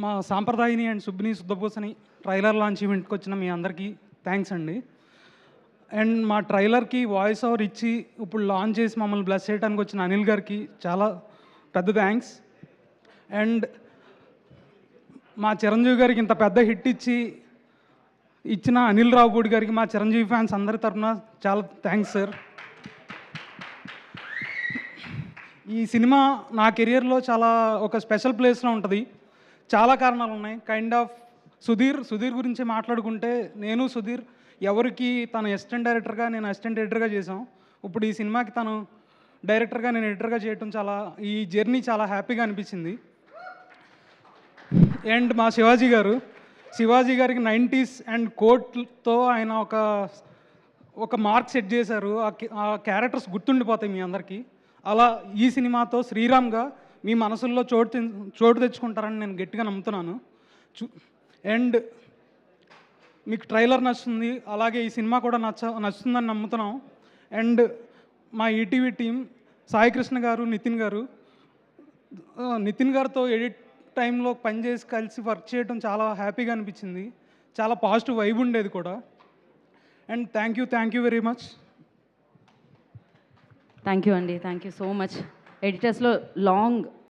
మా సాంప్రదాయని and సుబ్బిని శుద్ధపూసని trailer launch ఈవెంట్కి వచ్చిన మీ అందరికీ థ్యాంక్స్ అండి. అండ్ మా ట్రైలర్కి వాయిస్ ఓవర్ ఇచ్చి ఇప్పుడు లాంచ్ చేసి మమ్మల్ని బ్లెస్ చేయడానికి వచ్చిన అనిల్ గారికి చాలా పెద్ద థ్యాంక్స్. అండ్ మా చిరంజీవి గారికి ఇంత పెద్ద హిట్ ఇచ్చిన అనిల్ రావుపూడి గారికి మా చిరంజీవి ఫ్యాన్స్ అందరి తరఫున చాలా థ్యాంక్స్ సార్. ఈ సినిమా నా కెరియర్లో చాలా ఒక స్పెషల్ ప్లేస్లో ఉంటుంది. చాలా కారణాలు ఉన్నాయి. కైండ్ ఆఫ్ సుధీర్ గురించి మాట్లాడుకుంటే నేను సుధీర్ ఎవరికి తను అసిస్టెంట్ డైరెక్టర్గా నేను అసిస్టెంట్ ఎడిటర్గా చేసాం. ఇప్పుడు ఈ సినిమాకి తను డైరెక్టర్గా నేను ఎడిటర్గా చేయటం ఈ జర్నీ చాలా హ్యాపీగా అనిపించింది. అండ్ మా శివాజీ గారికి 90s అండ్ కోట్తో ఆయన ఒక మార్క్ సెట్ చేశారు. ఆ క్యారెక్టర్స్ గుర్తుండిపోతాయి మీ అందరికీ. అలా ఈ సినిమాతో శ్రీరామ్గా మీ మనసుల్లో చోటు తెచ్చుకుంటారని నేను గట్టిగా నమ్ముతున్నాను. అండ్ మీకు ట్రైలర్ నచ్చుతుంది, అలాగే ఈ సినిమా కూడా నచ్చుతుందని నమ్ముతున్నాం. అండ్ మా ఈటీవీ టీం సాయికృష్ణ గారు, నితిన్ గారితో ఎడిట్ టైంలో పనిచేసి కలిసి వర్క్ చేయడం చాలా హ్యాపీగా అనిపించింది. చాలా పాజిటివ్ వైబ్ ఉండేది కూడా. And thank you very much. Thank you అండి, థ్యాంక్ యూ సో మచ్. ఎడిటర్స్లో లాంగ్